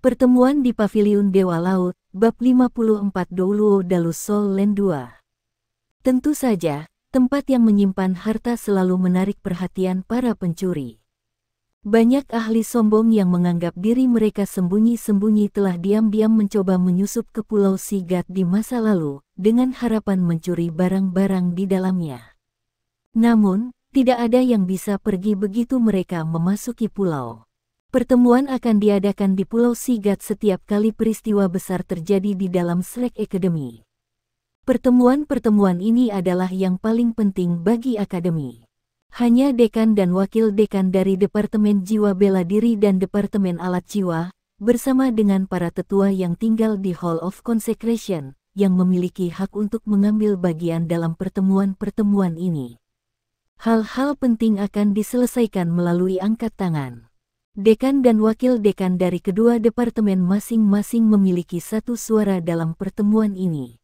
Pertemuan di Paviliun Dewa Laut, Bab 54 Douluo Dalu Sol Len 2. Tentu saja, tempat yang menyimpan harta selalu menarik perhatian para pencuri. Banyak ahli sombong yang menganggap diri mereka sembunyi-sembunyi telah diam-diam mencoba menyusup ke Pulau Sigat di masa lalu, dengan harapan mencuri barang-barang di dalamnya. Namun, tidak ada yang bisa pergi begitu mereka memasuki pulau. Pertemuan akan diadakan di Pulau Sigat setiap kali peristiwa besar terjadi di dalam Shrek Academy. Pertemuan-pertemuan ini adalah yang paling penting bagi Akademi. Hanya dekan dan wakil dekan dari Departemen Jiwa Bela Diri dan Departemen Alat Jiwa, bersama dengan para tetua yang tinggal di Hall of Consecration, yang memiliki hak untuk mengambil bagian dalam pertemuan-pertemuan ini. Hal-hal penting akan diselesaikan melalui angkat tangan. Dekan dan wakil dekan dari kedua departemen masing-masing memiliki satu suara dalam pertemuan ini.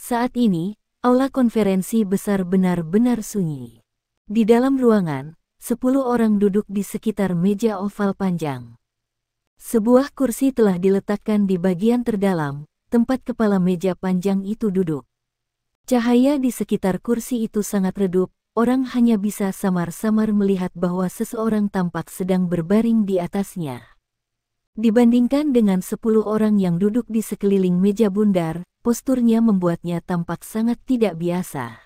Saat ini, aula konferensi besar benar-benar sunyi. Di dalam ruangan, 10 orang duduk di sekitar meja oval panjang. Sebuah kursi telah diletakkan di bagian terdalam, tempat kepala meja panjang itu duduk. Cahaya di sekitar kursi itu sangat redup. Orang hanya bisa samar-samar melihat bahwa seseorang tampak sedang berbaring di atasnya. Dibandingkan dengan 10 orang yang duduk di sekeliling meja bundar, posturnya membuatnya tampak sangat tidak biasa.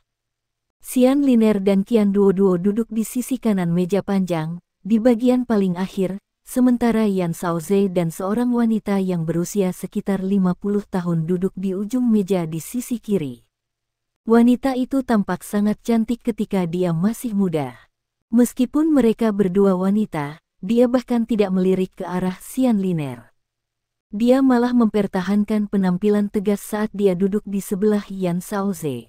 Xian Liner dan Qian Duoduo duduk di sisi kanan meja panjang, di bagian paling akhir, sementara Yan Shaoze dan seorang wanita yang berusia sekitar 50 tahun duduk di ujung meja di sisi kiri. Wanita itu tampak sangat cantik ketika dia masih muda. Meskipun mereka berdua wanita, dia bahkan tidak melirik ke arah Xian Liner. Dia malah mempertahankan penampilan tegas saat dia duduk di sebelah Yan Shaoze.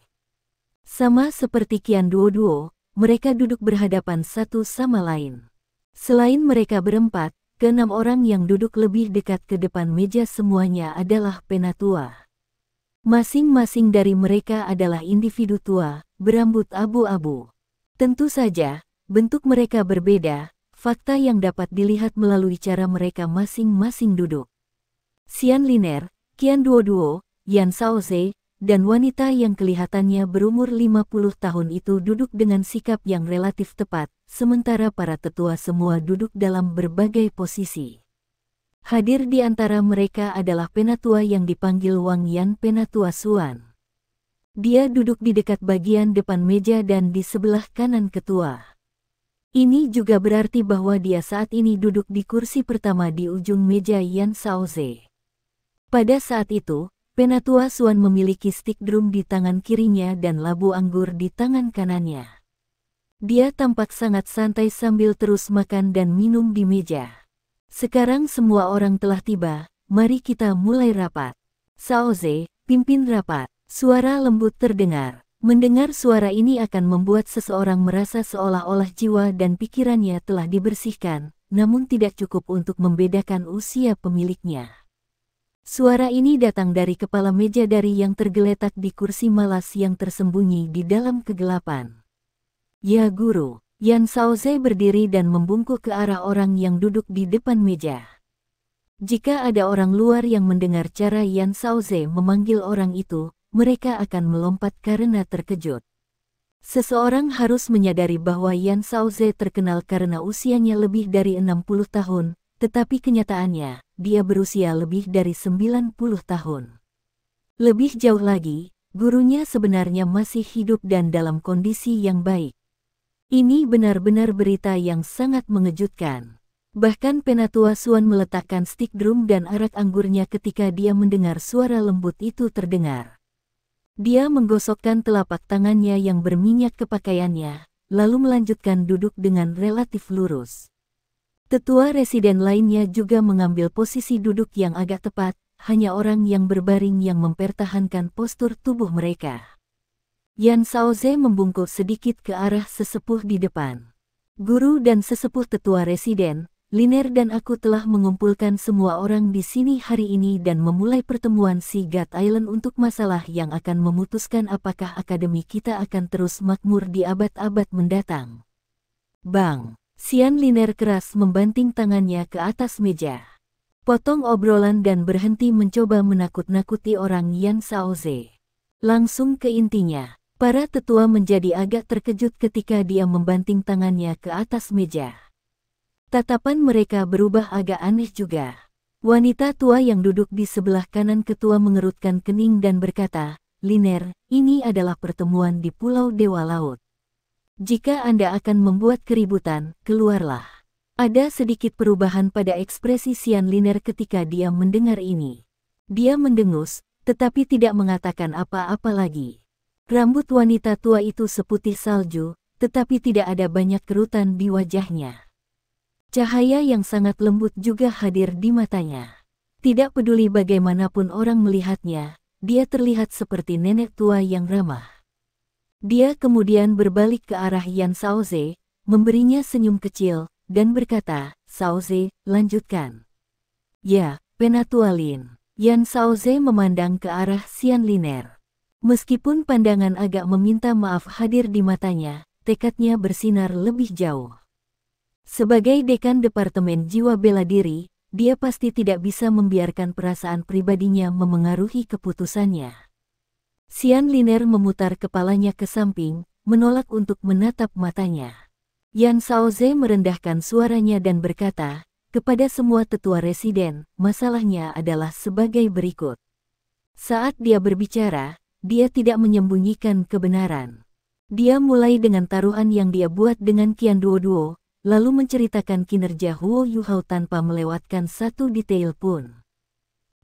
Sama seperti Qian Duoduo, mereka duduk berhadapan satu sama lain. Selain mereka berempat, ke-6 orang yang duduk lebih dekat ke depan meja semuanya adalah penatua. Masing-masing dari mereka adalah individu tua, berambut abu-abu. Tentu saja, bentuk mereka berbeda, fakta yang dapat dilihat melalui cara mereka masing-masing duduk. Xian Liner, Qian Duoduo, Yan Shaoze, dan wanita yang kelihatannya berumur 50 tahun itu duduk dengan sikap yang relatif tepat, sementara para tetua semua duduk dalam berbagai posisi. Hadir di antara mereka adalah penatua yang dipanggil Wang Yan Penatua Xuan. Dia duduk di dekat bagian depan meja dan di sebelah kanan ketua. Ini juga berarti bahwa dia saat ini duduk di kursi pertama di ujung meja Yan Shaoze. Pada saat itu, Penatua Xuan memiliki stik drum di tangan kirinya dan labu anggur di tangan kanannya. Dia tampak sangat santai sambil terus makan dan minum di meja. Sekarang semua orang telah tiba, mari kita mulai rapat. Shaoze, pimpin rapat. Suara lembut terdengar. Mendengar suara ini akan membuat seseorang merasa seolah-olah jiwa dan pikirannya telah dibersihkan, namun tidak cukup untuk membedakan usia pemiliknya. Suara ini datang dari kepala meja dari yang tergeletak di kursi malas yang tersembunyi di dalam kegelapan. Ya guru. Yan Shaoze berdiri dan membungkuk ke arah orang yang duduk di depan meja. Jika ada orang luar yang mendengar cara Yan Shaoze memanggil orang itu, mereka akan melompat karena terkejut. Seseorang harus menyadari bahwa Yan Shaoze terkenal karena usianya lebih dari 60 tahun, tetapi kenyataannya, dia berusia lebih dari 90 tahun. Lebih jauh lagi, gurunya sebenarnya masih hidup dan dalam kondisi yang baik. Ini benar-benar berita yang sangat mengejutkan. Bahkan Penatua Xuan meletakkan stik drum dan arak anggurnya ketika dia mendengar suara lembut itu terdengar. Dia menggosokkan telapak tangannya yang berminyak ke pakaiannya, lalu melanjutkan duduk dengan relatif lurus. Tetua residen lainnya juga mengambil posisi duduk yang agak tepat, hanya orang yang berbaring yang mempertahankan postur tubuh mereka. Yan Shaoze membungkuk sedikit ke arah sesepuh di depan. Guru dan sesepuh tetua residen, Liner dan aku telah mengumpulkan semua orang di sini hari ini dan memulai pertemuan Sigat Island untuk masalah yang akan memutuskan apakah akademi kita akan terus makmur di abad-abad mendatang. Bang! Xian Liner keras membanting tangannya ke atas meja. Potong obrolan dan berhenti mencoba menakut-nakuti orang Yan Shaoze. Langsung ke intinya. Para tetua menjadi agak terkejut ketika dia membanting tangannya ke atas meja. Tatapan mereka berubah agak aneh juga. Wanita tua yang duduk di sebelah kanan ketua mengerutkan kening dan berkata, "Liner, ini adalah pertemuan di Pulau Dewa Laut. Jika Anda akan membuat keributan, keluarlah." Ada sedikit perubahan pada ekspresi Xian Liner ketika dia mendengar ini. Dia mendengus, tetapi tidak mengatakan apa-apa lagi. Rambut wanita tua itu seputih salju, tetapi tidak ada banyak kerutan di wajahnya. Cahaya yang sangat lembut juga hadir di matanya. Tidak peduli bagaimanapun orang melihatnya, dia terlihat seperti nenek tua yang ramah. Dia kemudian berbalik ke arah Yan Shaoze, memberinya senyum kecil, dan berkata, "Shaoze, lanjutkan." "Ya, Penatua Lin." Yan Shaoze memandang ke arah Xian Liner. Meskipun pandangan agak meminta maaf hadir di matanya, tekadnya bersinar lebih jauh. Sebagai dekan Departemen Jiwa Bela Diri, dia pasti tidak bisa membiarkan perasaan pribadinya memengaruhi keputusannya. Xian Liner memutar kepalanya ke samping, menolak untuk menatap matanya. Yan Shaoze merendahkan suaranya dan berkata, "Kepada semua tetua residen, masalahnya adalah sebagai berikut." Saat dia berbicara, dia tidak menyembunyikan kebenaran. Dia mulai dengan taruhan yang dia buat dengan Qian Duoduo, lalu menceritakan kinerja Huo Yuhao tanpa melewatkan satu detail pun.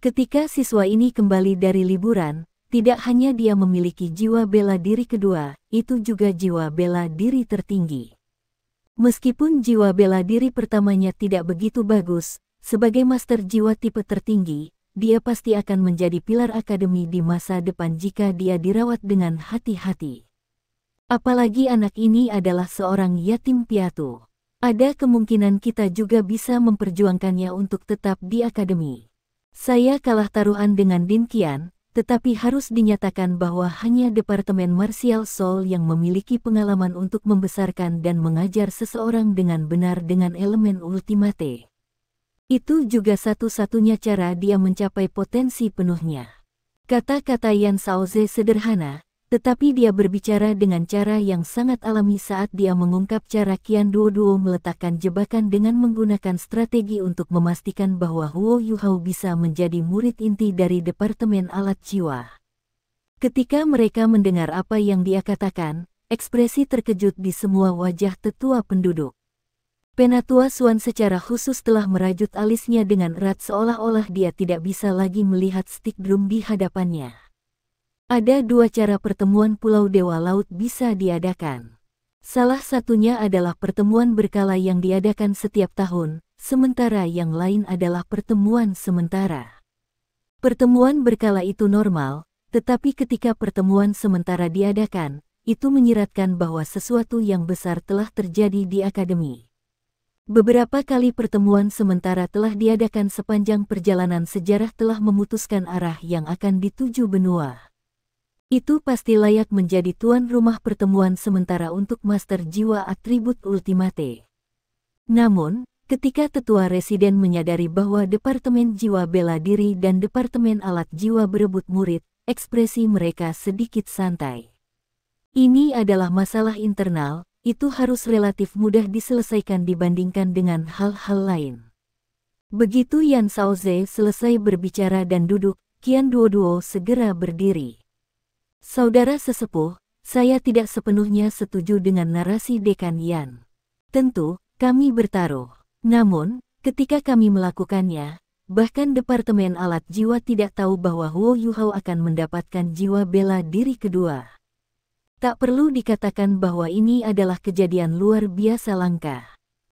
Ketika siswa ini kembali dari liburan, tidak hanya dia memiliki jiwa bela diri kedua, itu juga jiwa bela diri tertinggi. Meskipun jiwa bela diri pertamanya tidak begitu bagus, sebagai master jiwa tipe tertinggi, dia pasti akan menjadi pilar akademi di masa depan jika dia dirawat dengan hati-hati. Apalagi anak ini adalah seorang yatim piatu. Ada kemungkinan kita juga bisa memperjuangkannya untuk tetap di akademi. Saya kalah taruhan dengan Din Qian, tetapi harus dinyatakan bahwa hanya Departemen Martial Soul yang memiliki pengalaman untuk membesarkan dan mengajar seseorang dengan benar dengan elemen ultimate. Itu juga satu-satunya cara dia mencapai potensi penuhnya. Kata-kata Yan Shaoze sederhana, tetapi dia berbicara dengan cara yang sangat alami saat dia mengungkap cara Qian Duoduo meletakkan jebakan dengan menggunakan strategi untuk memastikan bahwa Huo Yuhao bisa menjadi murid inti dari Departemen Alat Jiwa. Ketika mereka mendengar apa yang dia katakan, ekspresi terkejut di semua wajah tetua penduduk. Penatua Xuan secara khusus telah merajut alisnya dengan erat seolah-olah dia tidak bisa lagi melihat stik drum di hadapannya. Ada dua cara pertemuan Pulau Dewa Laut bisa diadakan. Salah satunya adalah pertemuan berkala yang diadakan setiap tahun, sementara yang lain adalah pertemuan sementara. Pertemuan berkala itu normal, tetapi ketika pertemuan sementara diadakan, itu menyiratkan bahwa sesuatu yang besar telah terjadi di akademi. Beberapa kali pertemuan sementara telah diadakan sepanjang perjalanan sejarah telah memutuskan arah yang akan dituju benua. Itu pasti layak menjadi tuan rumah pertemuan sementara untuk Master Jiwa Atribut Ultimate. Namun, ketika tetua residen menyadari bahwa Departemen Jiwa Bela Diri dan Departemen Alat Jiwa berebut murid, ekspresi mereka sedikit santai. Ini adalah masalah internal. Itu harus relatif mudah diselesaikan dibandingkan dengan hal-hal lain. Begitu Yan Shaoze selesai berbicara dan duduk, Qian Duoduo segera berdiri. "Saudara sesepuh, saya tidak sepenuhnya setuju dengan narasi Dekan Yan. Tentu, kami bertaruh. Namun, ketika kami melakukannya, bahkan Departemen Alat Jiwa tidak tahu bahwa Huo Yuhao akan mendapatkan jiwa bela diri kedua. Tak perlu dikatakan bahwa ini adalah kejadian luar biasa langka.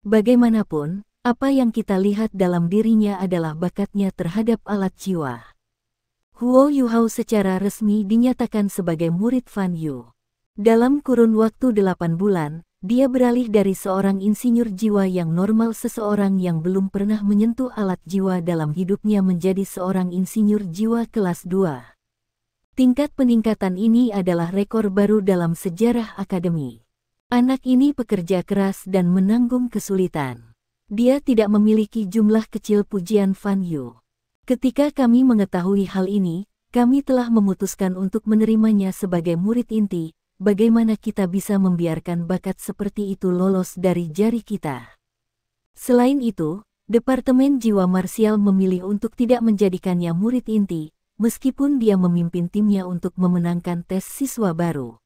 Bagaimanapun, apa yang kita lihat dalam dirinya adalah bakatnya terhadap alat jiwa." Huo Yuhao secara resmi dinyatakan sebagai murid Fan Yu. Dalam kurun waktu 8 bulan, dia beralih dari seorang insinyur jiwa yang normal seseorang yang belum pernah menyentuh alat jiwa dalam hidupnya menjadi seorang insinyur jiwa kelas 2. Tingkat peningkatan ini adalah rekor baru dalam sejarah akademi. Anak ini pekerja keras dan menanggung kesulitan. Dia tidak memiliki jumlah kecil pujian Fan Yu. Ketika kami mengetahui hal ini, kami telah memutuskan untuk menerimanya sebagai murid inti. Bagaimana kita bisa membiarkan bakat seperti itu lolos dari jari kita? Selain itu, Departemen Jiwa Marsial memilih untuk tidak menjadikannya murid inti, meskipun dia memimpin timnya untuk memenangkan tes siswa baru.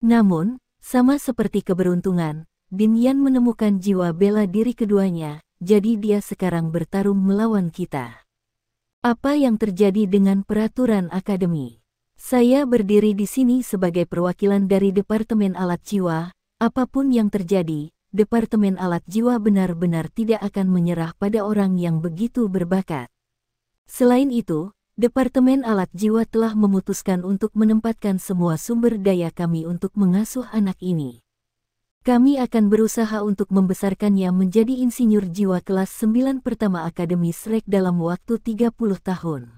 Namun, sama seperti keberuntungan, Din Yan menemukan jiwa bela diri keduanya, jadi dia sekarang bertarung melawan kita. Apa yang terjadi dengan peraturan akademi? Saya berdiri di sini sebagai perwakilan dari Departemen Alat Jiwa. Apapun yang terjadi, Departemen Alat Jiwa benar-benar tidak akan menyerah pada orang yang begitu berbakat. Selain itu, Departemen Alat Jiwa telah memutuskan untuk menempatkan semua sumber daya kami untuk mengasuh anak ini. Kami akan berusaha untuk membesarkannya menjadi insinyur jiwa kelas 9 pertama Akademi Shrek dalam waktu 30 tahun.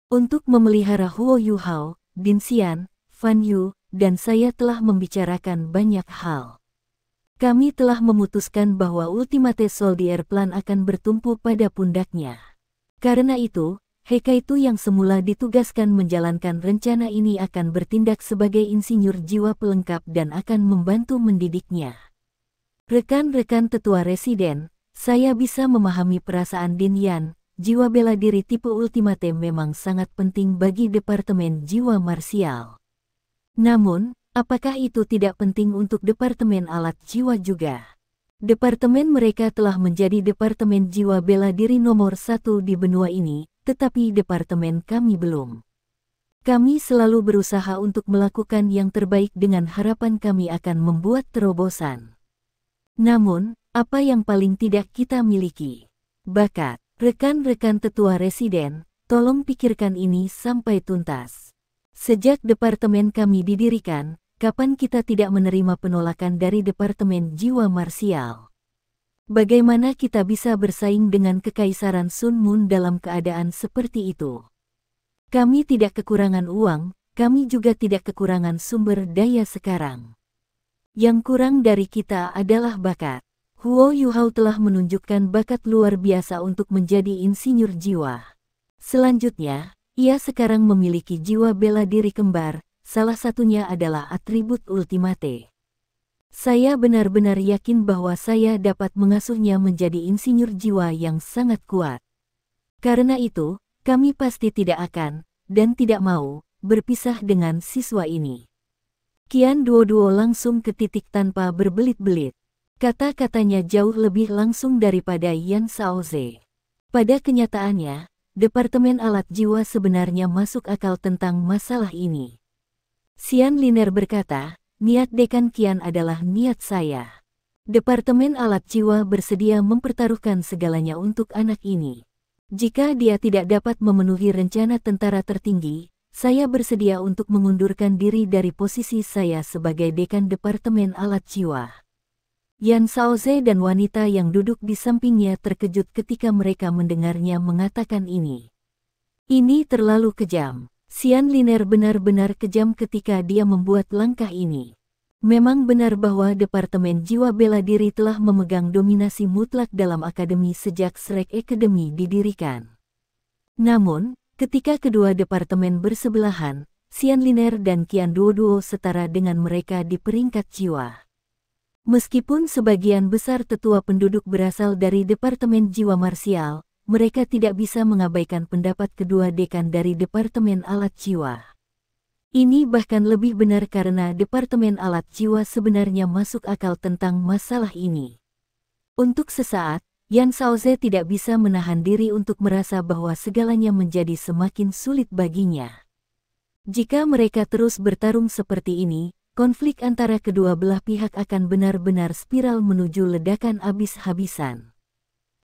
Untuk memelihara Huo Yuhao, Din Xian, Fan Yu, dan saya telah membicarakan banyak hal. Kami telah memutuskan bahwa Ultimate Soldier Plan akan bertumpu pada pundaknya. Karena itu, Hekaitu yang semula ditugaskan menjalankan rencana ini akan bertindak sebagai insinyur jiwa pelengkap dan akan membantu mendidiknya. Rekan-rekan tetua residen, saya bisa memahami perasaan Din Yan. Jiwa bela diri tipe Ultimate memang sangat penting bagi Departemen Jiwa Marsial. Namun, apakah itu tidak penting untuk Departemen Alat Jiwa juga? Departemen mereka telah menjadi Departemen Jiwa Bela Diri nomor 1 di benua ini, tetapi departemen kami belum. Kami selalu berusaha untuk melakukan yang terbaik dengan harapan kami akan membuat terobosan. Namun, apa yang paling tidak kita miliki? Bakat. Rekan-rekan tetua residen, tolong pikirkan ini sampai tuntas. Sejak departemen kami didirikan, kapan kita tidak menerima penolakan dari Departemen Jiwa Marsial? Bagaimana kita bisa bersaing dengan Kekaisaran Sun Moon dalam keadaan seperti itu? Kami tidak kekurangan uang, kami juga tidak kekurangan sumber daya sekarang. Yang kurang dari kita adalah bakat. Huo Yuhao telah menunjukkan bakat luar biasa untuk menjadi insinyur jiwa. Selanjutnya, ia sekarang memiliki jiwa bela diri kembar, salah satunya adalah atribut Ultimate. Saya benar-benar yakin bahwa saya dapat mengasuhnya menjadi insinyur jiwa yang sangat kuat. Karena itu, kami pasti tidak akan, dan tidak mau, berpisah dengan siswa ini. Qian Duoduo langsung ke titik tanpa berbelit-belit. Kata-katanya jauh lebih langsung daripada Yan Shaoze. Pada kenyataannya, Departemen Alat Jiwa sebenarnya masuk akal tentang masalah ini. Xian Liner berkata, niat Dekan Qian adalah niat saya. Departemen Alat Jiwa bersedia mempertaruhkan segalanya untuk anak ini. Jika dia tidak dapat memenuhi rencana tentara tertinggi, saya bersedia untuk mengundurkan diri dari posisi saya sebagai Dekan Departemen Alat Jiwa. Yan Shaoze dan wanita yang duduk di sampingnya terkejut ketika mereka mendengarnya mengatakan ini. Ini terlalu kejam. Xian Liner benar-benar kejam ketika dia membuat langkah ini. Memang benar bahwa Departemen Jiwa Bela Diri telah memegang dominasi mutlak dalam akademi sejak Shrek Academy didirikan. Namun, ketika kedua departemen bersebelahan, Xian Liner dan Qian Duoduo setara dengan mereka di peringkat jiwa. Meskipun sebagian besar tetua penduduk berasal dari Departemen Jiwa Marsial, mereka tidak bisa mengabaikan pendapat kedua dekan dari Departemen Alat Jiwa. Ini bahkan lebih benar karena Departemen Alat Jiwa sebenarnya masuk akal tentang masalah ini. Untuk sesaat, Yan Shaoze tidak bisa menahan diri untuk merasa bahwa segalanya menjadi semakin sulit baginya. Jika mereka terus bertarung seperti ini, konflik antara kedua belah pihak akan benar-benar spiral menuju ledakan habis-habisan.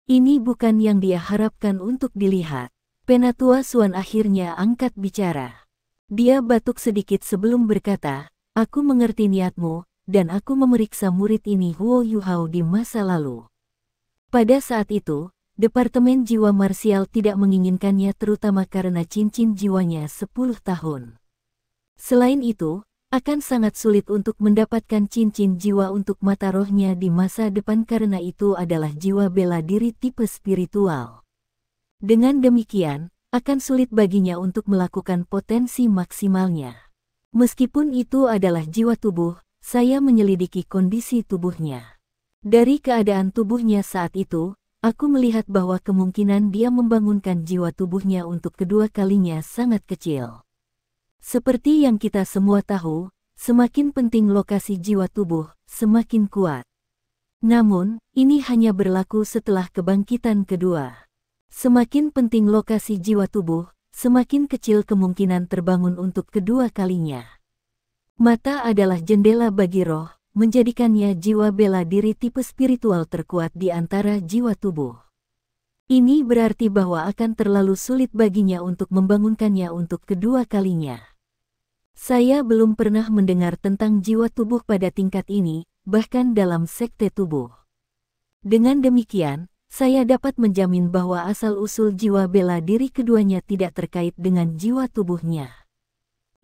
Ini bukan yang dia harapkan untuk dilihat. Penatua Xuan akhirnya angkat bicara. Dia batuk sedikit sebelum berkata, aku mengerti niatmu, dan aku memeriksa murid ini Huo Yuhao di masa lalu. Pada saat itu, Departemen Jiwa Marsial tidak menginginkannya terutama karena cincin jiwanya 10 tahun. Selain itu, akan sangat sulit untuk mendapatkan cincin jiwa untuk mata rohnya di masa depan karena itu adalah jiwa bela diri tipe spiritual. Dengan demikian, akan sulit baginya untuk melakukan potensi maksimalnya. Meskipun itu adalah jiwa tubuh, saya menyelidiki kondisi tubuhnya. Dari keadaan tubuhnya saat itu, aku melihat bahwa kemungkinan dia membangunkan jiwa tubuhnya untuk kedua kalinya sangat kecil. Seperti yang kita semua tahu, semakin penting lokasi jiwa tubuh, semakin kuat. Namun, ini hanya berlaku setelah kebangkitan kedua. Semakin penting lokasi jiwa tubuh, semakin kecil kemungkinan terbangun untuk kedua kalinya. Mata adalah jendela bagi roh, menjadikannya jiwa bela diri tipe spiritual terkuat di antara jiwa tubuh. Ini berarti bahwa akan terlalu sulit baginya untuk membangunkannya untuk kedua kalinya. Saya belum pernah mendengar tentang jiwa tubuh pada tingkat ini, bahkan dalam sekte tubuh. Dengan demikian, saya dapat menjamin bahwa asal-usul jiwa bela diri keduanya tidak terkait dengan jiwa tubuhnya.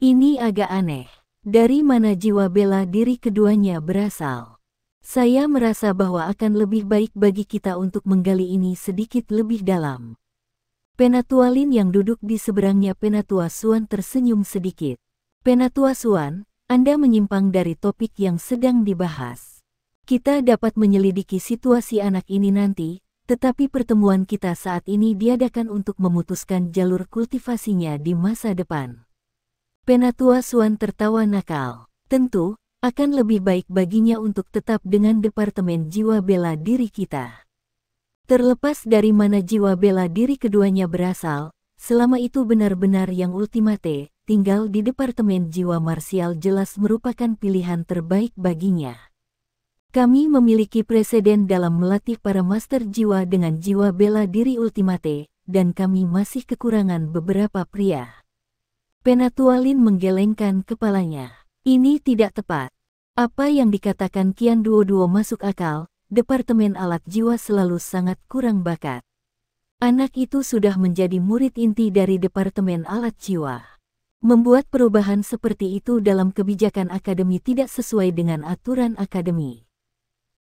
Ini agak aneh. Dari mana jiwa bela diri keduanya berasal? Saya merasa bahwa akan lebih baik bagi kita untuk menggali ini sedikit lebih dalam. Penatua Lin yang duduk di seberangnya Penatua Suan tersenyum sedikit. Penatua Suan, Anda menyimpang dari topik yang sedang dibahas. Kita dapat menyelidiki situasi anak ini nanti, tetapi pertemuan kita saat ini diadakan untuk memutuskan jalur kultivasinya di masa depan. Penatua Suan tertawa nakal. Tentu, akan lebih baik baginya untuk tetap dengan Departemen Jiwa Bela Diri kita. Terlepas dari mana jiwa bela diri keduanya berasal, selama itu benar-benar yang ultimate, tinggal di Departemen Jiwa Marsial jelas merupakan pilihan terbaik baginya. Kami memiliki preseden dalam melatih para master jiwa dengan jiwa bela diri ultimate, dan kami masih kekurangan beberapa pria. Penatua Lin menggelengkan kepalanya. Ini tidak tepat. Apa yang dikatakan Kian Duo masuk akal, Departemen Alat Jiwa selalu sangat kurang bakat. Anak itu sudah menjadi murid inti dari Departemen Alat Jiwa. Membuat perubahan seperti itu dalam kebijakan akademi tidak sesuai dengan aturan akademi.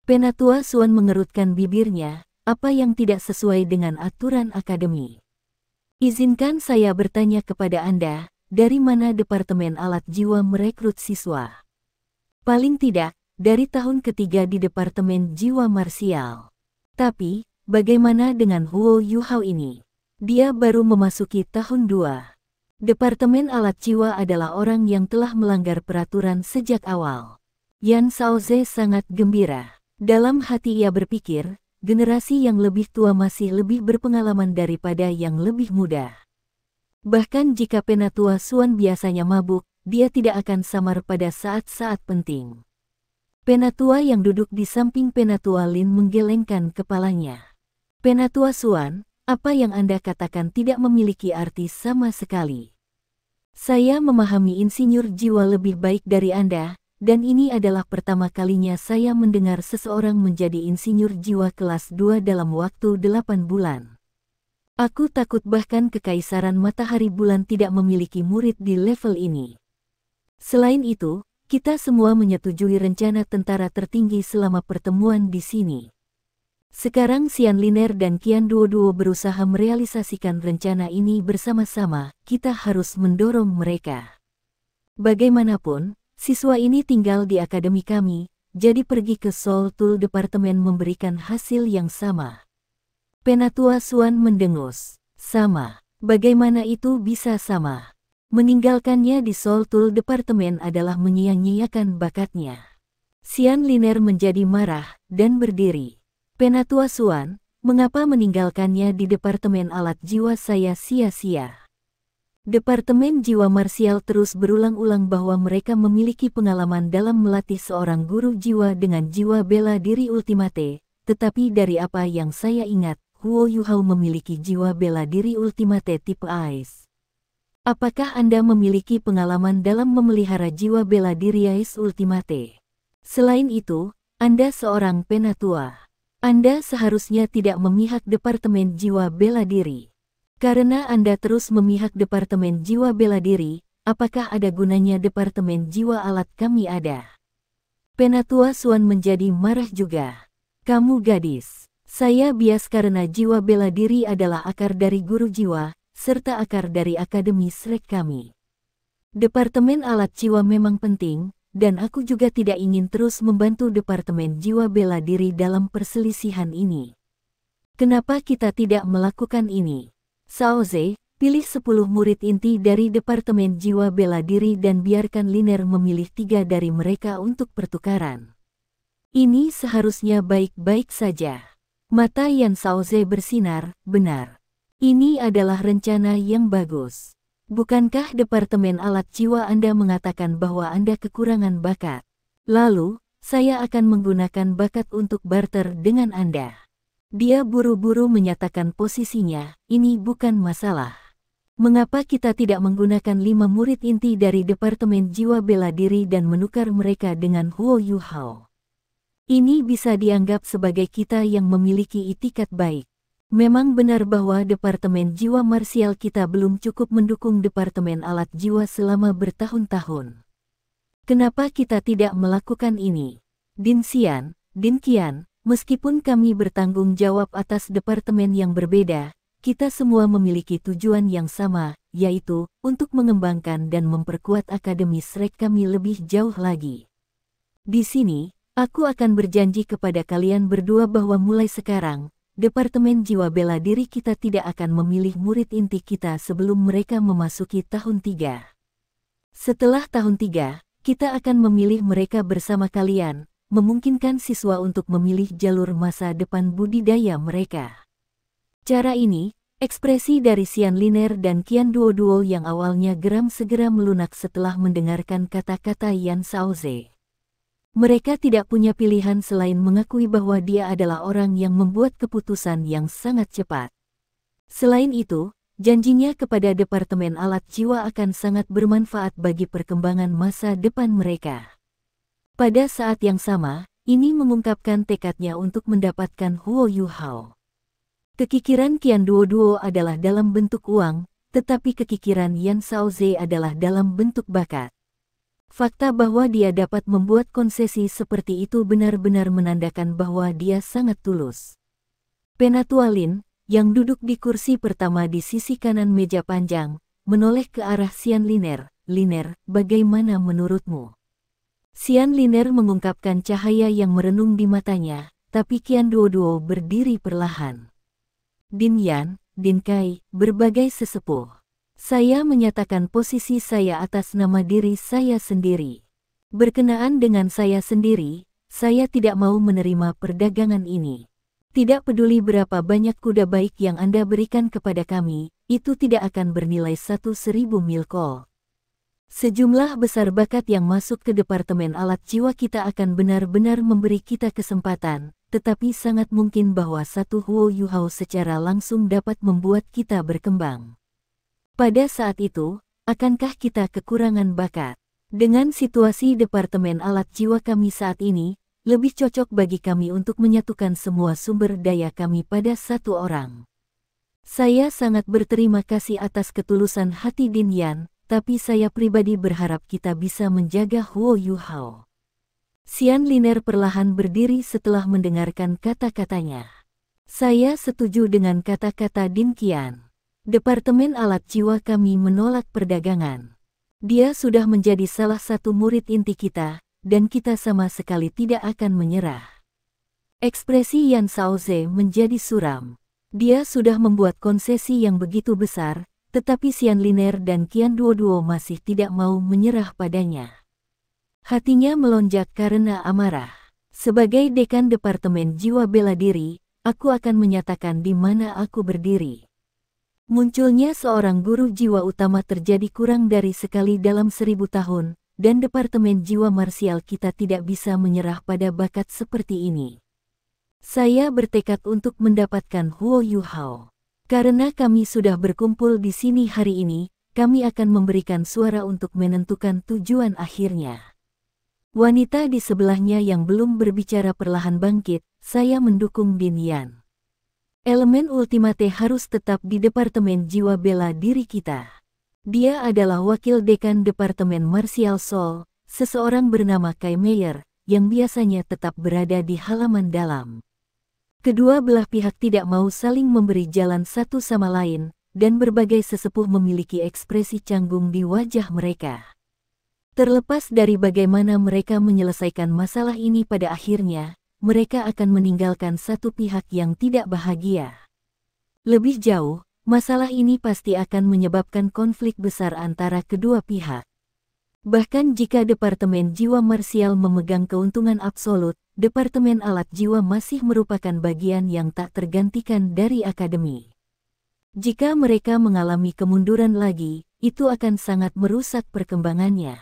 Penatua Suan mengerutkan bibirnya, apa yang tidak sesuai dengan aturan akademi? Izinkan saya bertanya kepada Anda, dari mana Departemen Alat Jiwa merekrut siswa? Paling tidak, dari tahun ketiga di Departemen Jiwa Marsial. Tapi, bagaimana dengan Huo Yuhao ini? Dia baru memasuki tahun 2. Departemen Alat Jiwa adalah orang yang telah melanggar peraturan sejak awal. Yan Shaoze sangat gembira. Dalam hati ia berpikir, generasi yang lebih tua masih lebih berpengalaman daripada yang lebih muda. Bahkan jika Penatua Suan biasanya mabuk, dia tidak akan samar pada saat-saat penting. Penatua yang duduk di samping Penatua Lin menggelengkan kepalanya. Penatua Suan, apa yang Anda katakan tidak memiliki arti sama sekali. Saya memahami insinyur jiwa lebih baik dari Anda, dan ini adalah pertama kalinya saya mendengar seseorang menjadi insinyur jiwa kelas 2 dalam waktu 8 bulan. Aku takut bahkan Kekaisaran Matahari Bulan tidak memiliki murid di level ini. Selain itu, kita semua menyetujui rencana tentara tertinggi selama pertemuan di sini. Sekarang Xian Liner dan Kian Duo berusaha merealisasikan rencana ini bersama-sama, kita harus mendorong mereka. Bagaimanapun, siswa ini tinggal di akademi kami, jadi pergi ke Seoul Tool Departemen memberikan hasil yang sama. Penatua Suan mendengus. Sama. Bagaimana itu bisa sama? Meninggalkannya di Seoul Tool Departemen adalah menyia-nyiakan bakatnya. Xian Liner menjadi marah, dan berdiri. Penatua Suan, mengapa meninggalkannya di Departemen Alat Jiwa saya sia-sia? Departemen Jiwa Marsial terus berulang-ulang bahwa mereka memiliki pengalaman dalam melatih seorang guru jiwa dengan jiwa bela diri ultimate, tetapi dari apa yang saya ingat, Huo Yuhao memiliki jiwa bela diri ultimate tipe Ice. Apakah Anda memiliki pengalaman dalam memelihara jiwa bela diri Ice ultimate? Selain itu, Anda seorang penatua. Anda seharusnya tidak memihak Departemen Jiwa Bela Diri. Karena Anda terus memihak Departemen Jiwa Bela Diri, apakah ada gunanya Departemen Jiwa Alat kami ada? Penatua Suan menjadi marah juga. Kamu gadis. Saya bias karena jiwa bela diri adalah akar dari guru jiwa, serta akar dari Akademi Shrek kami. Departemen Alat Jiwa memang penting, dan aku juga tidak ingin terus membantu Departemen Jiwa Bela Diri dalam perselisihan ini. Kenapa kita tidak melakukan ini? Saoze, pilih 10 murid inti dari Departemen Jiwa Bela Diri dan biarkan Liner memilih 3 dari mereka untuk pertukaran. Ini seharusnya baik-baik saja. Mata Yan Saoze bersinar, benar. Ini adalah rencana yang bagus. Bukankah Departemen Alat Jiwa Anda mengatakan bahwa Anda kekurangan bakat? Lalu, saya akan menggunakan bakat untuk barter dengan Anda. Dia buru-buru menyatakan posisinya, ini bukan masalah. Mengapa kita tidak menggunakan 5 murid inti dari Departemen Jiwa Bela Diri dan menukar mereka dengan Huo Yu Hao? Ini bisa dianggap sebagai kita yang memiliki itikat baik. Memang benar bahwa Departemen Jiwa Marsial kita belum cukup mendukung Departemen Alat Jiwa selama bertahun-tahun. Kenapa kita tidak melakukan ini? Din Xian, Din Qian, meskipun kami bertanggung jawab atas departemen yang berbeda, kita semua memiliki tujuan yang sama, yaitu untuk mengembangkan dan memperkuat Akademi Shrek kami lebih jauh lagi. Di sini, aku akan berjanji kepada kalian berdua bahwa mulai sekarang, Departemen Jiwa Bela Diri kita tidak akan memilih murid inti kita sebelum mereka memasuki tahun 3. Setelah tahun 3, kita akan memilih mereka bersama kalian, memungkinkan siswa untuk memilih jalur masa depan budidaya mereka. Cara ini, ekspresi dari Xian Liner dan Qian Duoduo yang awalnya geram segera melunak setelah mendengarkan kata-kata Yan Saoze. Mereka tidak punya pilihan selain mengakui bahwa dia adalah orang yang membuat keputusan yang sangat cepat. Selain itu, janjinya kepada Departemen Alat Jiwa akan sangat bermanfaat bagi perkembangan masa depan mereka. Pada saat yang sama, ini mengungkapkan tekadnya untuk mendapatkan Huo Yu Hao. Kekikiran Qian Duoduo adalah dalam bentuk uang, tetapi kekikiran Yan Saoze adalah dalam bentuk bakat. Fakta bahwa dia dapat membuat konsesi seperti itu benar-benar menandakan bahwa dia sangat tulus. Penatua Lin, yang duduk di kursi pertama di sisi kanan meja panjang, menoleh ke arah Xian Liner. Liner, bagaimana menurutmu? Xian Liner mengungkapkan cahaya yang merenung di matanya, tapi Qian Duoduo berdiri perlahan. Din Yan, Din Kai, berbagai sesepuh. Saya menyatakan posisi saya atas nama diri saya sendiri. Berkenaan dengan saya sendiri, saya tidak mau menerima perdagangan ini. Tidak peduli berapa banyak kuda baik yang Anda berikan kepada kami, itu tidak akan bernilai 1.000 milkol. Sejumlah besar bakat yang masuk ke Departemen Alat Jiwa kita akan benar-benar memberi kita kesempatan, tetapi sangat mungkin bahwa satu Huo Yu Hao secara langsung dapat membuat kita berkembang. Pada saat itu, akankah kita kekurangan bakat? Dengan situasi Departemen Alat Jiwa kami saat ini, lebih cocok bagi kami untuk menyatukan semua sumber daya kami pada satu orang. Saya sangat berterima kasih atas ketulusan hati Din Yan, tapi saya pribadi berharap kita bisa menjaga Huo Yu Hao. Xian Liner perlahan berdiri setelah mendengarkan kata-katanya. Saya setuju dengan kata-kata Din Qian. Departemen Alat Jiwa kami menolak perdagangan. Dia sudah menjadi salah satu murid inti kita, dan kita sama sekali tidak akan menyerah. Ekspresi Yan Saoze menjadi suram. Dia sudah membuat konsesi yang begitu besar, tetapi Xian Liner dan Qian Duoduo masih tidak mau menyerah padanya. Hatinya melonjak karena amarah. Sebagai dekan Departemen Jiwa Bela Diri, aku akan menyatakan di mana aku berdiri. Munculnya seorang guru jiwa utama terjadi kurang dari sekali dalam 1000 tahun, dan Departemen Jiwa Marsial kita tidak bisa menyerah pada bakat seperti ini. Saya bertekad untuk mendapatkan Huo Yu Hao. Karena kami sudah berkumpul di sini hari ini, kami akan memberikan suara untuk menentukan tujuan akhirnya. Wanita di sebelahnya yang belum berbicara perlahan bangkit, saya mendukung Din Yan. Elemen ultimate harus tetap di Departemen Jiwa Bela Diri kita. Dia adalah wakil dekan Departemen Martial Soul, seseorang bernama Kai Meyer, yang biasanya tetap berada di halaman dalam. Kedua belah pihak tidak mau saling memberi jalan satu sama lain, dan berbagai sesepuh memiliki ekspresi canggung di wajah mereka. Terlepas dari bagaimana mereka menyelesaikan masalah ini pada akhirnya, mereka akan meninggalkan satu pihak yang tidak bahagia. Lebih jauh, masalah ini pasti akan menyebabkan konflik besar antara kedua pihak. Bahkan jika Departemen Jiwa Marsial memegang keuntungan absolut, Departemen Alat Jiwa masih merupakan bagian yang tak tergantikan dari akademi. Jika mereka mengalami kemunduran lagi, itu akan sangat merusak perkembangannya.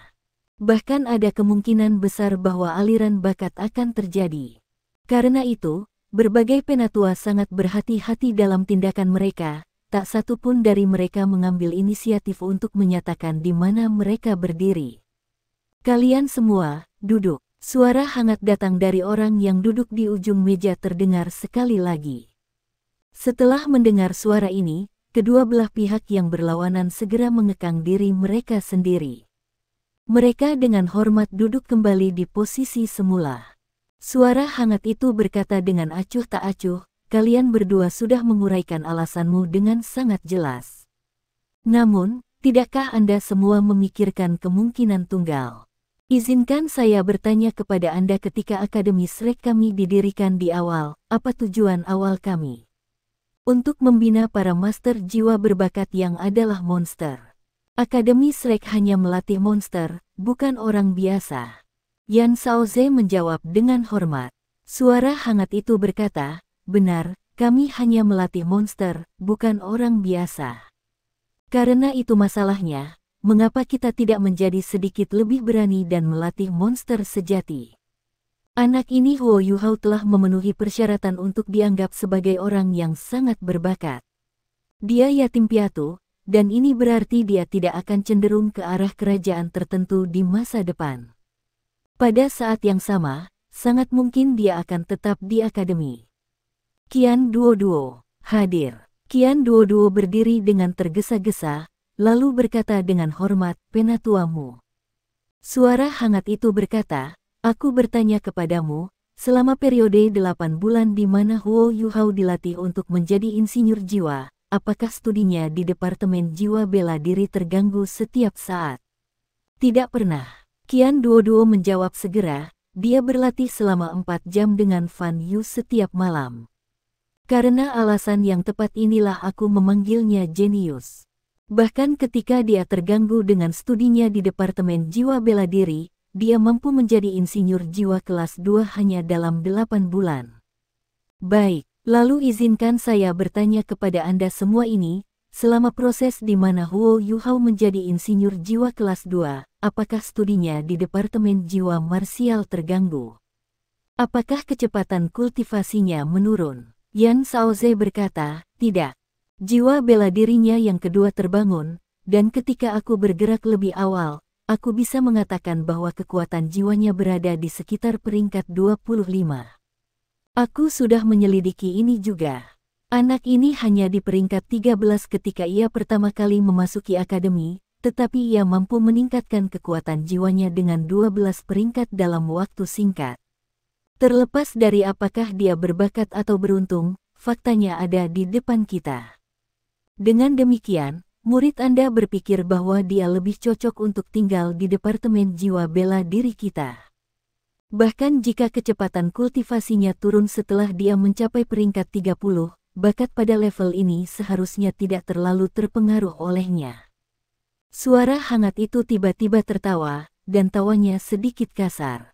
Bahkan ada kemungkinan besar bahwa aliran bakat akan terjadi. Karena itu, berbagai penatua sangat berhati-hati dalam tindakan mereka. Tak satu pun dari mereka mengambil inisiatif untuk menyatakan di mana mereka berdiri. Kalian semua, duduk. Suara hangat datang dari orang yang duduk di ujung meja terdengar sekali lagi. Setelah mendengar suara ini, kedua belah pihak yang berlawanan segera mengekang diri mereka sendiri. Mereka dengan hormat duduk kembali di posisi semula. Suara hangat itu berkata dengan acuh tak acuh, kalian berdua sudah menguraikan alasanmu dengan sangat jelas. Namun, tidakkah Anda semua memikirkan kemungkinan tunggal? Izinkan saya bertanya kepada Anda ketika Akademi Shrek kami didirikan di awal, apa tujuan awal kami? Untuk membina para master jiwa berbakat yang adalah monster. Akademi Shrek hanya melatih monster, bukan orang biasa. Yan Shaoze menjawab dengan hormat. Suara hangat itu berkata, benar, kami hanya melatih monster, bukan orang biasa. Karena itu masalahnya, mengapa kita tidak menjadi sedikit lebih berani dan melatih monster sejati? Anak ini Huo Yuhao telah memenuhi persyaratan untuk dianggap sebagai orang yang sangat berbakat. Dia yatim piatu, dan ini berarti dia tidak akan cenderung ke arah kerajaan tertentu di masa depan. Pada saat yang sama, sangat mungkin dia akan tetap di akademi. Qian Duoduo hadir. Qian Duoduo berdiri dengan tergesa-gesa, lalu berkata dengan hormat, penatuamu. Suara hangat itu berkata, aku bertanya kepadamu, selama periode 8 bulan di mana Huo Yuhao dilatih untuk menjadi insinyur jiwa, apakah studinya di Departemen Jiwa Bela Diri terganggu setiap saat? Tidak pernah. Qian Duoduo menjawab segera, dia berlatih selama 4 jam dengan Fan Yu setiap malam. Karena alasan yang tepat inilah aku memanggilnya jenius. Bahkan ketika dia terganggu dengan studinya di Departemen Jiwa Bela Diri, dia mampu menjadi insinyur jiwa kelas 2 hanya dalam 8 bulan. Baik, lalu izinkan saya bertanya kepada Anda semua ini, selama proses di mana Huo Yuhao menjadi insinyur jiwa kelas 2, apakah studinya di Departemen Jiwa Marsial terganggu? Apakah kecepatan kultivasinya menurun? Yan Shaoze berkata, tidak. Jiwa bela dirinya yang kedua terbangun, dan ketika aku bergerak lebih awal, aku bisa mengatakan bahwa kekuatan jiwanya berada di sekitar peringkat 25. Aku sudah menyelidiki ini juga. Anak ini hanya di peringkat 13 ketika ia pertama kali memasuki akademi, tetapi ia mampu meningkatkan kekuatan jiwanya dengan 12 peringkat dalam waktu singkat. Terlepas dari apakah dia berbakat atau beruntung, faktanya ada di depan kita. Dengan demikian, murid Anda berpikir bahwa dia lebih cocok untuk tinggal di Departemen Jiwa Bela Diri kita. Bahkan jika kecepatan kultivasinya turun setelah dia mencapai peringkat 30, bakat pada level ini seharusnya tidak terlalu terpengaruh olehnya. Suara hangat itu tiba-tiba tertawa, dan tawanya sedikit kasar.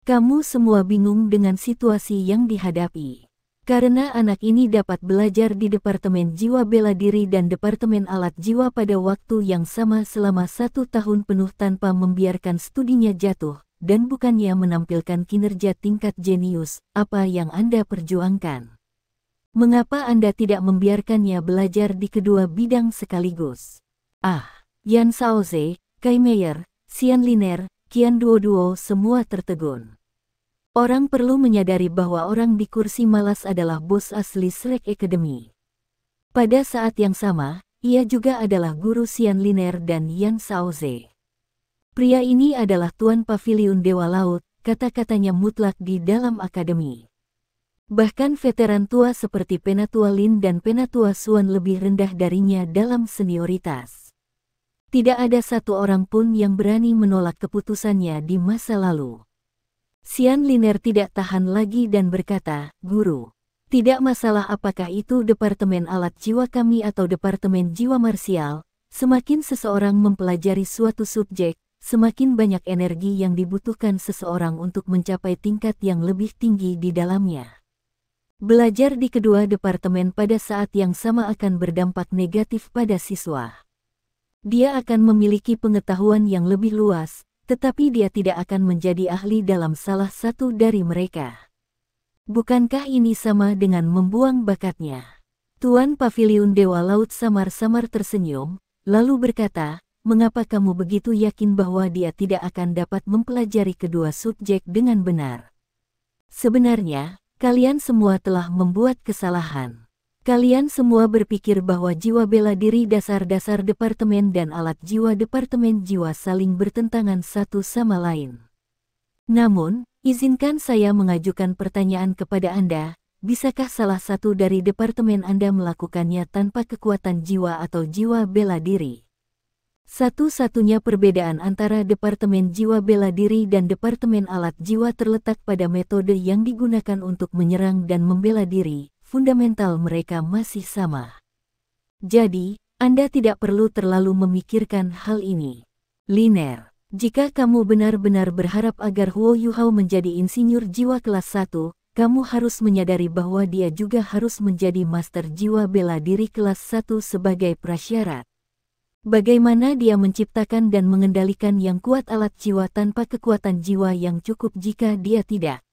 Kamu semua bingung dengan situasi yang dihadapi. Karena anak ini dapat belajar di Departemen Jiwa Bela Diri dan Departemen Alat Jiwa pada waktu yang sama selama 1 tahun penuh tanpa membiarkan studinya jatuh, dan bukannya menampilkan kinerja tingkat jenius, apa yang Anda perjuangkan? Mengapa Anda tidak membiarkannya belajar di kedua bidang sekaligus? Yan Shaoze, Kai Meyer, Xian Liner, Qian Duoduo semua tertegun. Orang perlu menyadari bahwa orang di kursi malas adalah bos asli Shrek Academy. Pada saat yang sama, ia juga adalah guru Xian Liner dan Yan Shaoze. Pria ini adalah Tuan Paviliun Dewa Laut, kata-katanya mutlak di dalam akademi. Bahkan veteran tua seperti Penatua Lin dan Penatua Xuan lebih rendah darinya dalam senioritas. Tidak ada satu orang pun yang berani menolak keputusannya di masa lalu. Xian Liner tidak tahan lagi dan berkata, "Guru, tidak masalah apakah itu Departemen Alat Jiwa kami atau Departemen Jiwa Marsial, semakin seseorang mempelajari suatu subjek, semakin banyak energi yang dibutuhkan seseorang untuk mencapai tingkat yang lebih tinggi di dalamnya. Belajar di kedua departemen pada saat yang sama akan berdampak negatif pada siswa. Dia akan memiliki pengetahuan yang lebih luas, tetapi dia tidak akan menjadi ahli dalam salah satu dari mereka. Bukankah ini sama dengan membuang bakatnya?" Tuan Paviliun Dewa Laut samar-samar tersenyum, lalu berkata, "Mengapa kamu begitu yakin bahwa dia tidak akan dapat mempelajari kedua subjek dengan benar? Sebenarnya, kalian semua telah membuat kesalahan. Kalian semua berpikir bahwa jiwa bela diri dasar-dasar departemen dan alat jiwa departemen jiwa saling bertentangan satu sama lain. Namun, izinkan saya mengajukan pertanyaan kepada Anda, bisakah salah satu dari departemen Anda melakukannya tanpa kekuatan jiwa atau jiwa bela diri? Satu-satunya perbedaan antara Departemen Jiwa Bela Diri dan Departemen Alat Jiwa terletak pada metode yang digunakan untuk menyerang dan membela diri, fundamental mereka masih sama. Jadi, Anda tidak perlu terlalu memikirkan hal ini. Liner, jika kamu benar-benar berharap agar Huo Yuhao menjadi insinyur jiwa kelas 1, kamu harus menyadari bahwa dia juga harus menjadi master jiwa bela diri kelas 1 sebagai prasyarat. Bagaimana dia menciptakan dan mengendalikan yang kuat alat jiwa tanpa kekuatan jiwa yang cukup jika dia tidak?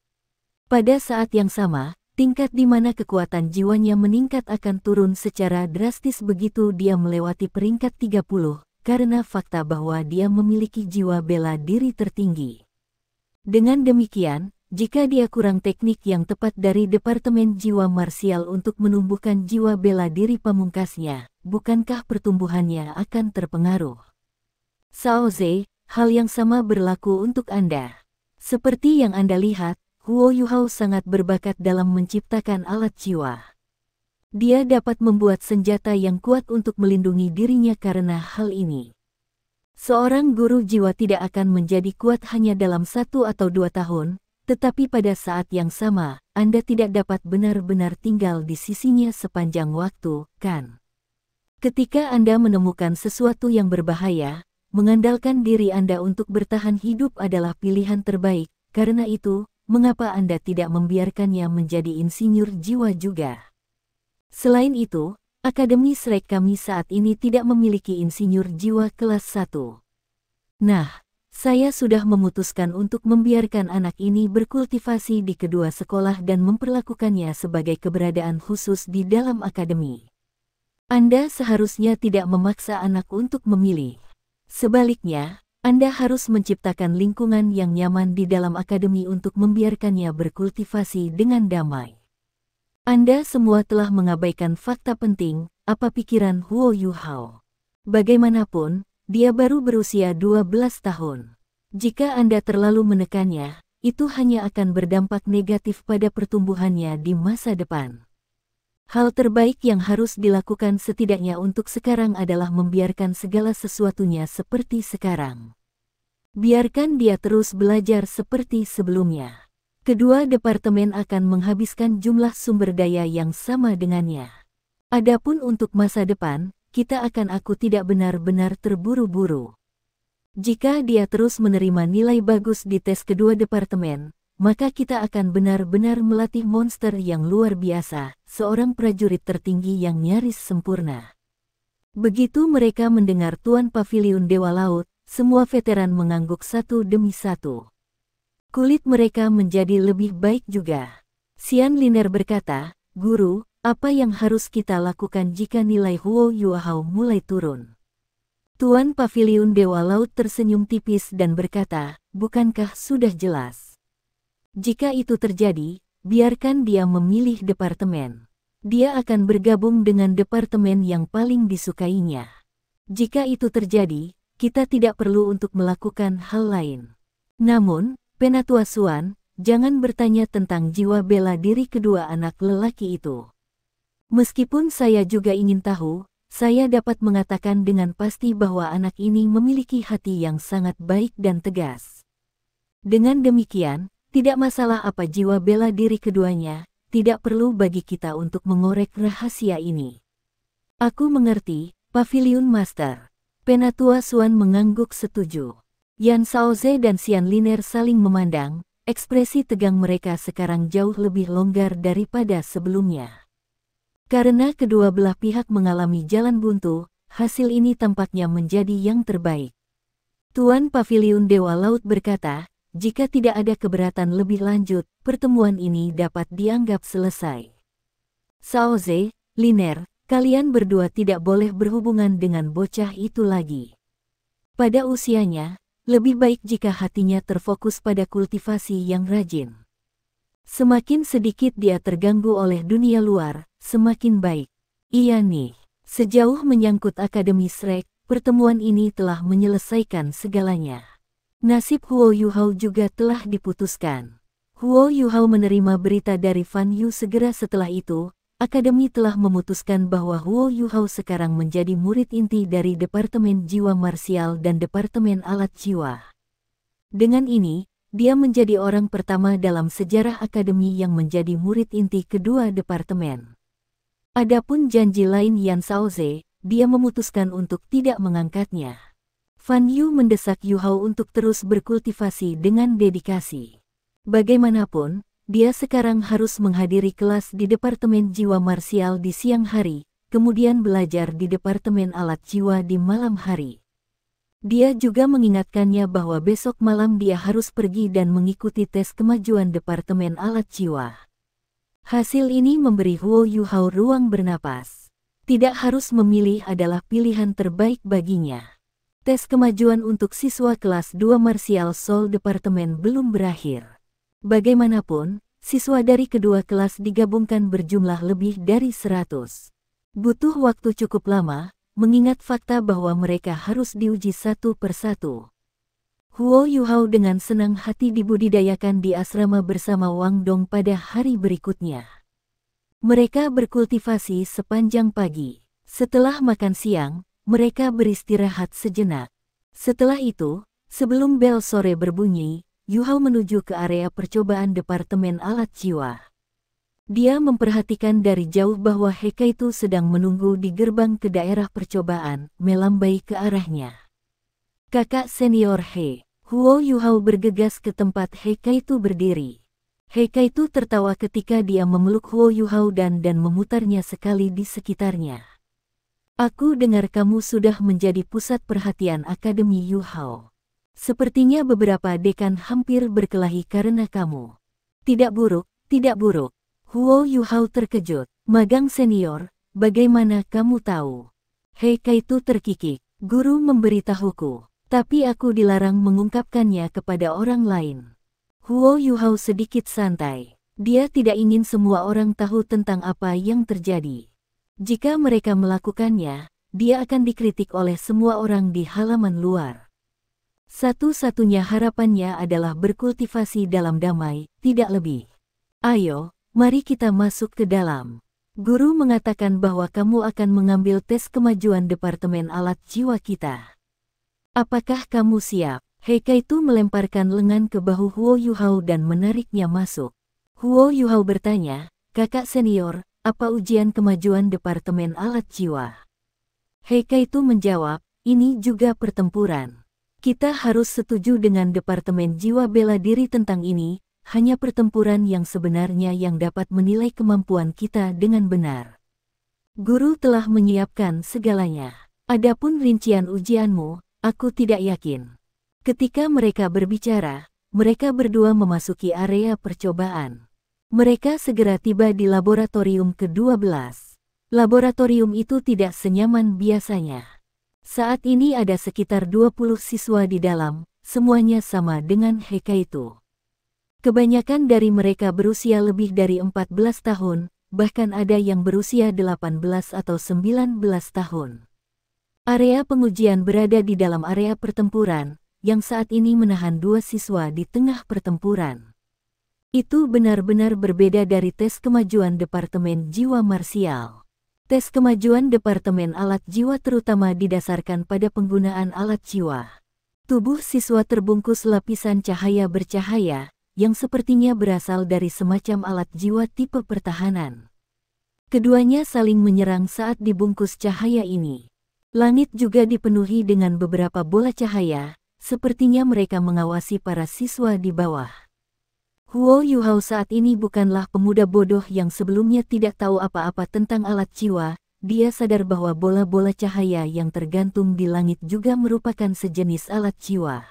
Pada saat yang sama, tingkat di mana kekuatan jiwanya meningkat akan turun secara drastis begitu dia melewati peringkat 30, karena fakta bahwa dia memiliki jiwa bela diri tertinggi. Dengan demikian, jika dia kurang teknik yang tepat dari Departemen Jiwa Marsial untuk menumbuhkan jiwa bela diri pamungkasnya, bukankah pertumbuhannya akan terpengaruh? Shaoze, hal yang sama berlaku untuk Anda. Seperti yang Anda lihat, Huo Yuhao sangat berbakat dalam menciptakan alat jiwa. Dia dapat membuat senjata yang kuat untuk melindungi dirinya karena hal ini. Seorang guru jiwa tidak akan menjadi kuat hanya dalam 1 atau 2 tahun, tetapi pada saat yang sama, Anda tidak dapat benar-benar tinggal di sisinya sepanjang waktu, kan? Ketika Anda menemukan sesuatu yang berbahaya, mengandalkan diri Anda untuk bertahan hidup adalah pilihan terbaik. Karena itu, mengapa Anda tidak membiarkannya menjadi insinyur jiwa juga? Selain itu, Akademi Shrek kami saat ini tidak memiliki insinyur jiwa kelas 1. Nah, saya sudah memutuskan untuk membiarkan anak ini berkultivasi di kedua sekolah dan memperlakukannya sebagai keberadaan khusus di dalam akademi. Anda seharusnya tidak memaksa anak untuk memilih. Sebaliknya, Anda harus menciptakan lingkungan yang nyaman di dalam akademi untuk membiarkannya berkultivasi dengan damai. Anda semua telah mengabaikan fakta penting, apa pikiran Huo Yuhao. Bagaimanapun, dia baru berusia 12 tahun. Jika Anda terlalu menekannya, itu hanya akan berdampak negatif pada pertumbuhannya di masa depan. Hal terbaik yang harus dilakukan setidaknya untuk sekarang adalah membiarkan segala sesuatunya seperti sekarang. Biarkan dia terus belajar seperti sebelumnya. Kedua departemen akan menghabiskan jumlah sumber daya yang sama dengannya. Adapun untuk masa depan, aku tidak benar-benar terburu-buru. Jika dia terus menerima nilai bagus di tes kedua departemen, maka kita akan benar-benar melatih monster yang luar biasa, seorang prajurit tertinggi yang nyaris sempurna. Begitu mereka mendengar Tuan Paviliun Dewa Laut, semua veteran mengangguk satu demi satu. Kulit mereka menjadi lebih baik juga. Xian Liner berkata, "Guru, apa yang harus kita lakukan jika nilai Huo Yuhao mulai turun?" Tuan Paviliun Dewa Laut tersenyum tipis dan berkata, "Bukankah sudah jelas? Jika itu terjadi, biarkan dia memilih departemen. dia akan bergabung dengan departemen yang paling disukainya. Jika itu terjadi, kita tidak perlu untuk melakukan hal lain. Namun, Penatua Suan, jangan bertanya tentang jiwa bela diri kedua anak lelaki itu. Meskipun saya juga ingin tahu, saya dapat mengatakan dengan pasti bahwa anak ini memiliki hati yang sangat baik dan tegas. Dengan demikian, tidak masalah apa jiwa bela diri keduanya, tidak perlu bagi kita untuk mengorek rahasia ini. Aku mengerti, Pavilion Master. Penatua Suan mengangguk setuju. Yan Shaoze dan Xian Liner saling memandang, ekspresi tegang mereka sekarang jauh lebih longgar daripada sebelumnya. Karena kedua belah pihak mengalami jalan buntu, hasil ini tampaknya menjadi yang terbaik. Tuan Pavilion Dewa Laut berkata, jika tidak ada keberatan lebih lanjut, pertemuan ini dapat dianggap selesai. Shaoze, Liner, kalian berdua tidak boleh berhubungan dengan bocah itu lagi. Pada usianya, lebih baik jika hatinya terfokus pada kultivasi yang rajin. Semakin sedikit dia terganggu oleh dunia luar, semakin baik. Iya nih, sejauh menyangkut Akademi Shrek, pertemuan ini telah menyelesaikan segalanya. Nasib Huo Yuhao juga telah diputuskan. Huo Yuhao menerima berita dari Fan Yu segera setelah itu. Akademi telah memutuskan bahwa Huo Yuhao sekarang menjadi murid inti dari Departemen Jiwa Marsial dan Departemen Alat Jiwa. Dengan ini, dia menjadi orang pertama dalam sejarah Akademi yang menjadi murid inti kedua departemen. Adapun janji lain Yan Shaoze, dia memutuskan untuk tidak mengangkatnya. Fan Yu mendesak Yuhao untuk terus berkultivasi dengan dedikasi. Bagaimanapun, dia sekarang harus menghadiri kelas di Departemen Jiwa Marsial di siang hari, kemudian belajar di Departemen Alat Jiwa di malam hari. Dia juga mengingatkannya bahwa besok malam dia harus pergi dan mengikuti tes kemajuan Departemen Alat Jiwa. Hasil ini memberi Huo Yuhao ruang bernapas. Tidak harus memilih adalah pilihan terbaik baginya. Tes kemajuan untuk siswa kelas 2 Martial Soul Departemen belum berakhir. Bagaimanapun, siswa dari kedua kelas digabungkan berjumlah lebih dari 100. Butuh waktu cukup lama, mengingat fakta bahwa mereka harus diuji satu persatu. Huo Yuhao dengan senang hati dibudidayakan di asrama bersama Wang Dong pada hari berikutnya. Mereka berkultivasi sepanjang pagi. Setelah makan siang, mereka beristirahat sejenak. Setelah itu, sebelum bel sore berbunyi, Yuhao menuju ke area percobaan Departemen Alat Jiwa. Dia memperhatikan dari jauh bahwa Hekaitu sedang menunggu di gerbang ke daerah percobaan, melambai ke arahnya. Kakak senior He, Huo Yuhao bergegas ke tempat Hekaitu berdiri. Hekaitu tertawa ketika dia memeluk Huo Yuhao dan memutarnya sekali di sekitarnya. Aku dengar kamu sudah menjadi pusat perhatian Akademi Yuhao. Sepertinya beberapa dekan hampir berkelahi karena kamu. Tidak buruk, tidak buruk. Huo Yuhao terkejut. Magang senior, bagaimana kamu tahu? Hekaitu terkikik. Guru memberitahuku, tapi aku dilarang mengungkapkannya kepada orang lain. Huo Yuhao sedikit santai. Dia tidak ingin semua orang tahu tentang apa yang terjadi. Jika mereka melakukannya, dia akan dikritik oleh semua orang di halaman luar. Satu-satunya harapannya adalah berkultivasi dalam damai, tidak lebih. Ayo, mari kita masuk ke dalam. Guru mengatakan bahwa kamu akan mengambil tes kemajuan Departemen Alat Jiwa kita. Apakah kamu siap? Hekaitu melemparkan lengan ke bahu Huo Yuhao dan menariknya masuk. Huo Yuhao bertanya, kakak senior, apa ujian kemajuan Departemen Alat Jiwa? Hekaitu menjawab, ini juga pertempuran. Kita harus setuju dengan Departemen Jiwa Bela Diri tentang ini, hanya pertempuran yang sebenarnya yang dapat menilai kemampuan kita dengan benar. Guru telah menyiapkan segalanya. Adapun rincian ujianmu, aku tidak yakin. Ketika mereka berbicara, mereka berdua memasuki area percobaan. Mereka segera tiba di laboratorium ke-12. Laboratorium itu tidak senyaman biasanya. Saat ini ada sekitar 20 siswa di dalam, semuanya sama dengan Hekaitu. Kebanyakan dari mereka berusia lebih dari 14 tahun, bahkan ada yang berusia 18 atau 19 tahun. Area pengujian berada di dalam area pertempuran, yang saat ini menahan 2 siswa di tengah pertempuran. Itu benar-benar berbeda dari tes kemajuan Departemen Jiwa Marsial. Tes kemajuan Departemen Alat Jiwa terutama didasarkan pada penggunaan alat jiwa. Tubuh siswa terbungkus lapisan cahaya bercahaya, yang sepertinya berasal dari semacam alat jiwa tipe pertahanan. Keduanya saling menyerang saat dibungkus cahaya ini. Langit juga dipenuhi dengan beberapa bola cahaya, sepertinya mereka mengawasi para siswa di bawah. Huo Yuhao saat ini bukanlah pemuda bodoh yang sebelumnya tidak tahu apa-apa tentang alat jiwa. Dia sadar bahwa bola-bola cahaya yang tergantung di langit juga merupakan sejenis alat jiwa.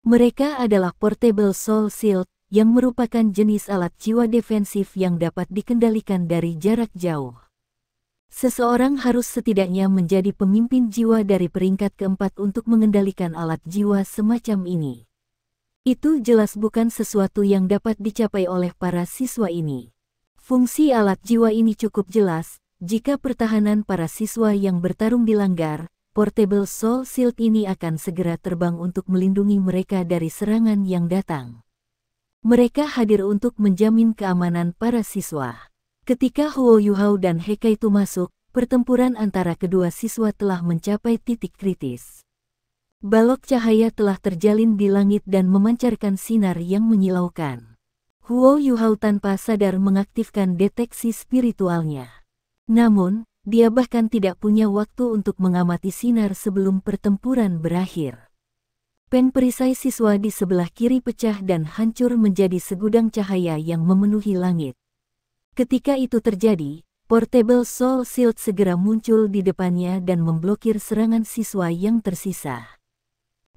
Mereka adalah Portable Soul Shield, yang merupakan jenis alat jiwa defensif yang dapat dikendalikan dari jarak jauh. Seseorang harus setidaknya menjadi pemimpin jiwa dari peringkat keempat untuk mengendalikan alat jiwa semacam ini. Itu jelas bukan sesuatu yang dapat dicapai oleh para siswa ini. Fungsi alat jiwa ini cukup jelas, jika pertahanan para siswa yang bertarung dilanggar, Portable Soul Shield ini akan segera terbang untuk melindungi mereka dari serangan yang datang. Mereka hadir untuk menjamin keamanan para siswa. Ketika Huo Yuhao dan He Kaitu masuk, pertempuran antara kedua siswa telah mencapai titik kritis. Balok cahaya telah terjalin di langit dan memancarkan sinar yang menyilaukan. Huo Yuhao tanpa sadar mengaktifkan deteksi spiritualnya. Namun, dia bahkan tidak punya waktu untuk mengamati sinar sebelum pertempuran berakhir. Pen perisai siswa di sebelah kiri pecah dan hancur menjadi segudang cahaya yang memenuhi langit. Ketika itu terjadi, Portable Soul Shield segera muncul di depannya dan memblokir serangan siswa yang tersisa.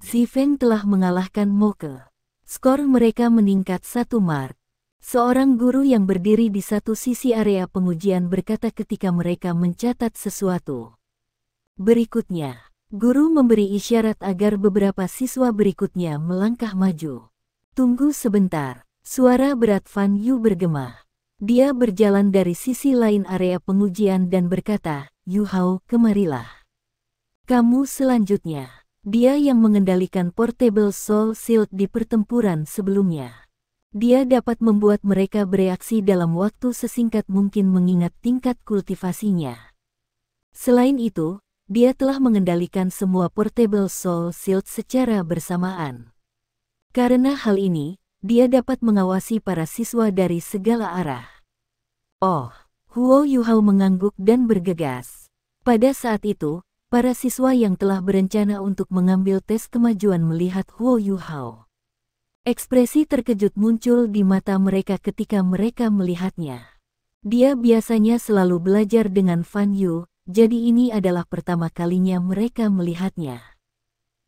Si Feng telah mengalahkan Moke. Skor mereka meningkat 1 mark. Seorang guru yang berdiri di satu sisi area pengujian berkata ketika mereka mencatat sesuatu. Berikutnya, guru memberi isyarat agar beberapa siswa berikutnya melangkah maju. Tunggu sebentar, suara berat Fan Yu bergema. Dia berjalan dari sisi lain area pengujian dan berkata, Yuhao, kemarilah. Kamu selanjutnya. Dia yang mengendalikan Portable Soul Shield di pertempuran sebelumnya. Dia dapat membuat mereka bereaksi dalam waktu sesingkat mungkin mengingat tingkat kultivasinya. Selain itu, dia telah mengendalikan semua Portable Soul Shield secara bersamaan. Karena hal ini, dia dapat mengawasi para siswa dari segala arah. Oh, Huo Yuhao mengangguk dan bergegas. Pada saat itu, para siswa yang telah berencana untuk mengambil tes kemajuan melihat Huo Yuhao. Ekspresi terkejut muncul di mata mereka ketika mereka melihatnya. Dia biasanya selalu belajar dengan Fan Yu, jadi ini adalah pertama kalinya mereka melihatnya.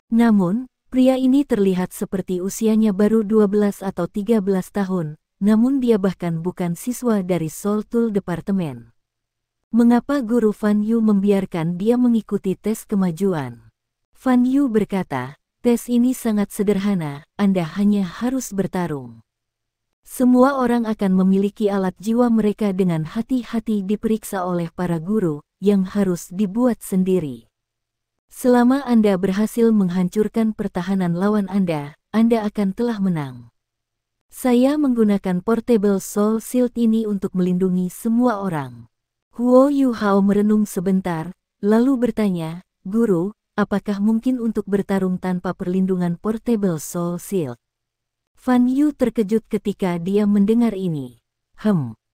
Namun, pria ini terlihat seperti usianya baru 12 atau 13 tahun, namun dia bahkan bukan siswa dari Soul Tool Departemen. Mengapa guru Fan Yu membiarkan dia mengikuti tes kemajuan? Fan Yu berkata, tes ini sangat sederhana, Anda hanya harus bertarung. Semua orang akan memiliki alat jiwa mereka dengan hati-hati diperiksa oleh para guru, yang harus dibuat sendiri. Selama Anda berhasil menghancurkan pertahanan lawan Anda akan telah menang. Saya menggunakan Portable Soul Shield ini untuk melindungi semua orang. Huo Yuhao merenung sebentar, lalu bertanya, Guru, apakah mungkin untuk bertarung tanpa perlindungan Portable Soul Shield? Fan Yu terkejut ketika dia mendengar ini.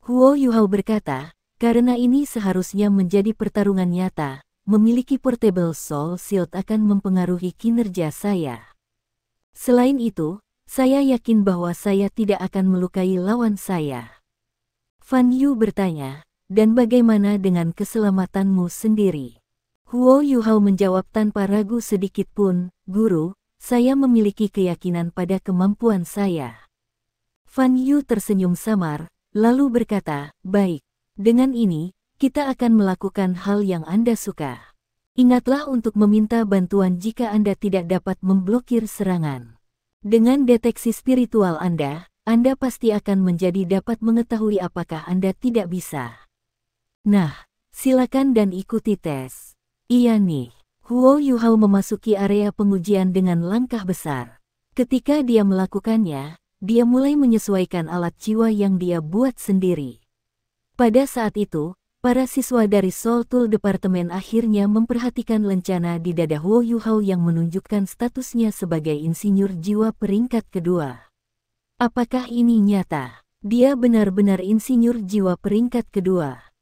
Huo Yuhao berkata, karena ini seharusnya menjadi pertarungan nyata, memiliki Portable Soul Shield akan mempengaruhi kinerja saya. Selain itu, saya yakin bahwa saya tidak akan melukai lawan saya. Fan Yu bertanya, dan bagaimana dengan keselamatanmu sendiri? Huo Yuhao menjawab tanpa ragu sedikit pun, Guru, saya memiliki keyakinan pada kemampuan saya. Fan Yu tersenyum samar, lalu berkata, baik, dengan ini, kita akan melakukan hal yang Anda suka. Ingatlah untuk meminta bantuan jika Anda tidak dapat memblokir serangan. Dengan deteksi spiritual Anda Anda pasti akan menjadi dapat mengetahui apakah Anda tidak bisa. Nah, silakan dan ikuti tes. Iya nih, Huo Yuhao memasuki area pengujian dengan langkah besar. Ketika dia melakukannya, dia mulai menyesuaikan alat jiwa yang dia buat sendiri. Pada saat itu, para siswa dari Soul Tool Departemen akhirnya memperhatikan lencana di dada Huo Yuhao yang menunjukkan statusnya sebagai insinyur jiwa peringkat kedua. Apakah ini nyata? Dia benar-benar insinyur jiwa peringkat kedua.